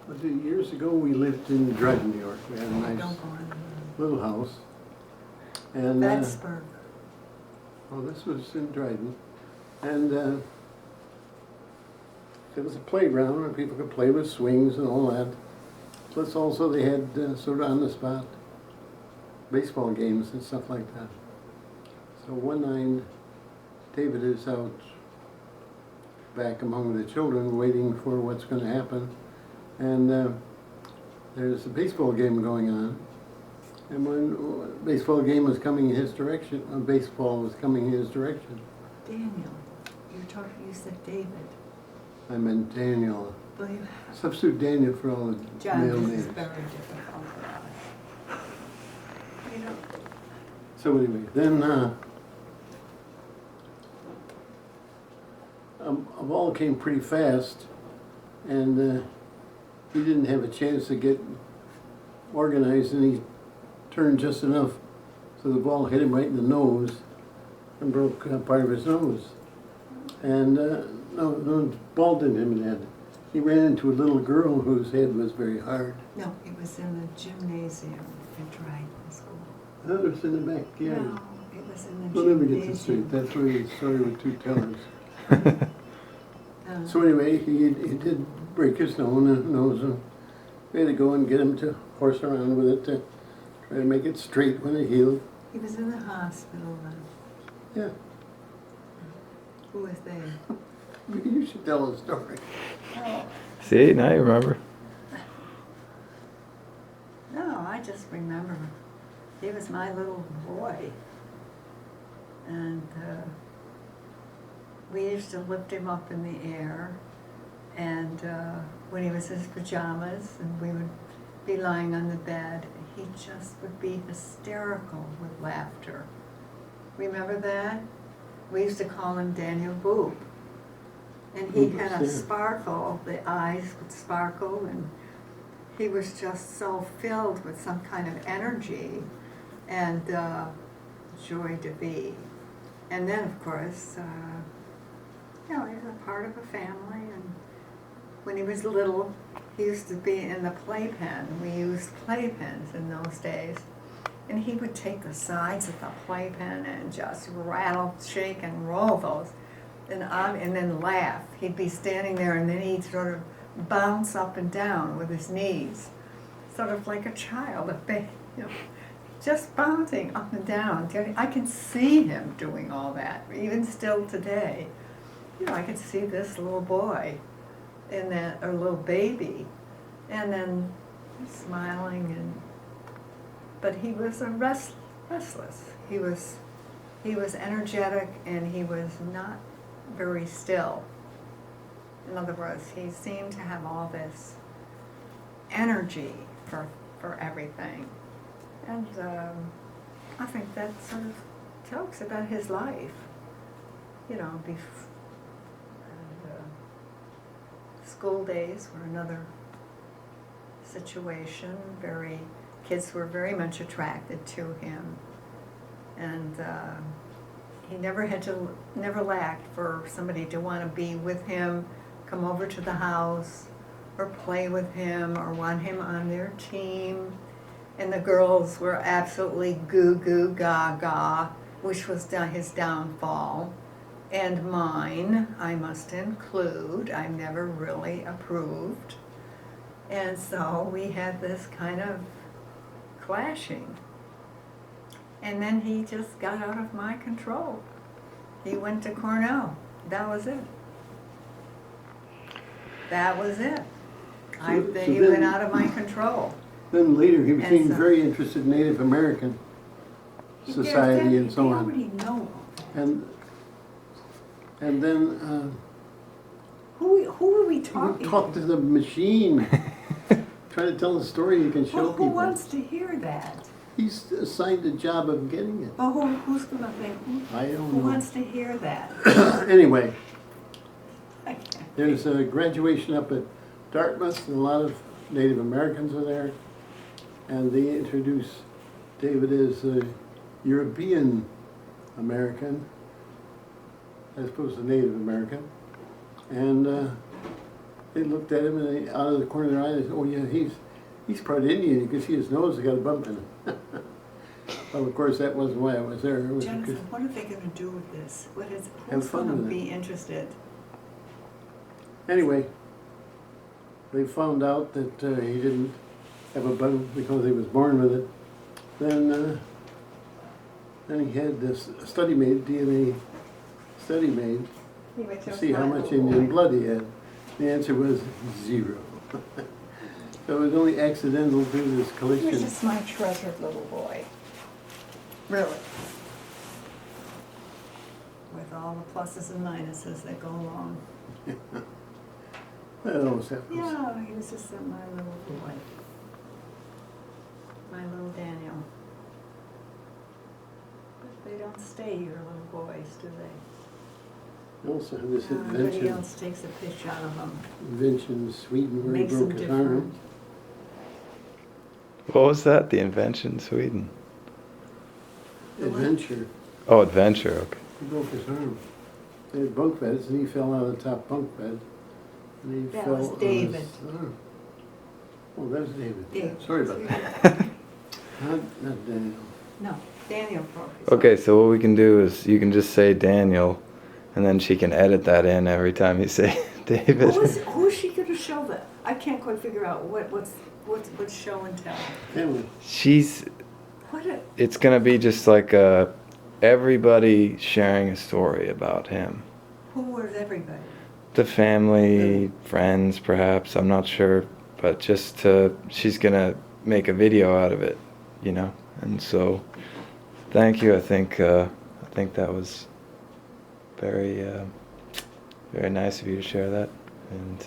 But years ago, we lived in Dryden, New York. We had a nice little house. And Plattsburgh. oh, this was in Dryden. And there was a playground where people could play with swings and all that. Plus also they had sort of on-the-spot baseball games and stuff like that. So one night, David is out back among the children waiting for what's going to happen. And there's a baseball game going on. And when a baseball game was coming in his direction, baseball was coming in his direction. Daniel. You said David. I meant Daniel. Well, you Substitute Daniel for all the John, male this names. is very difficult for us. You know, So anyway, then a ball came pretty fast, and he didn't have a chance to get organized, and he turned just enough so the ball hit him right in the nose and broke part of his nose. And no, the ball didn't hit him in the head. He ran into a little girl whose head was very hard. no, it was in the gymnasium at Dryden School. The other was in the backyard. No, it was in the We'll never gymnasium. get this straight. That's where the story with two tellers. Uh, So anyway, he did break his nose, and we had to go and get him to horse around with it to try to make it straight when it healed. he was in the hospital then. Yeah, Who was there? you should tell the story. Oh, See, now you remember. no, I just remember he was my little boy. And we used to lift him up in the air, and when he was in his pajamas and we would be lying on the bed, he just would be hysterical with laughter. Remember that? We used to call him Daniel Boob. And he had a sparkle, the eyes would sparkle, and he was just so filled with some kind of energy and joy to be. And then, of course, you know, he was a part of a family, and when he was little, he used to be in the playpen. We used playpens in those days. And he would take the sides of the playpen and just rattle, shake, and roll those, and then laugh. He'd be standing there, and then he'd sort of bounce up and down with his knees, sort of like a child, you know, just bouncing up and down. I can see him doing all that, even still today. You know, I can see this little boy and that, or little baby, and then smiling, and but he was restless. He was energetic, and he was not very still. In other words, he seemed to have all this energy for everything, and I think that sort of talks about his life. You know, school days were another situation. Kids were very much attracted to him, and he never lacked for somebody to want to be with him, come over to the house, or play with him, or want him on their team. And the girls were absolutely goo goo gaga, which was his downfall. And mine, I must include, I never really approved. And so we had this kind of clashing. And then he just got out of my control. He went to Cornell. That was it. That was it. He went out of my control. Then later he became so, very interested in Native American society and so on. They already know. And then Who are we you talking talk to the machine. Try to tell the story you can show Well, people. who wants to hear that? He's assigned the job of getting it. Oh, who's going to think? I don't Who know. wants to hear that? Anyway, I can't. there's a graduation up at Dartmouth, and a lot of Native Americans are there. And they introduce David as a European American, as opposed to Native American. And they looked at him and they, out of the corner of their eye, they said, "Oh yeah, he's part Indian. You can see his nose has got a bump in it." Well, of course, that wasn't why I was there. It was Jonathan, because what are they gonna do with this? Have Who's fun gonna with it. be interested? anyway, they found out that he didn't have a bump because he was born with it. Then he had this study made, DNA study made, He was to just see how my much little Indian boy. blood he had. The answer was 0. So it was only accidental to this He was collection. just my treasured little boy. Really. With all the pluses and minuses that go along. That always happens. Yeah, he was just my little boy. My little Daniel. But they don't stay your little boys, do they? They also had this Everybody invention, else takes a pitch out of them. in Sweden where he Makes them broke his different. arm. What was that? The invention in Sweden? The what? Adventure. Oh, adventure. Okay. He broke his arm. They had bunk beds, and he fell out of the top bunk bed. And he That fell was on David. his arm. Oh, that was David. David. Sorry about that. Not Daniel. No, Daniel broke his Okay, so what we can do is you can just say Daniel, and then she can edit that in every time you say David. Who is she going to show that? I can't quite figure out what's show and tell. Family. She's. What a, It's gonna be just like everybody sharing a story about him. who was everybody? The family, friends, perhaps. I'm not sure, but just she's gonna make a video out of it, you know. And so, thank you. I think that was very, very nice of you to share that, and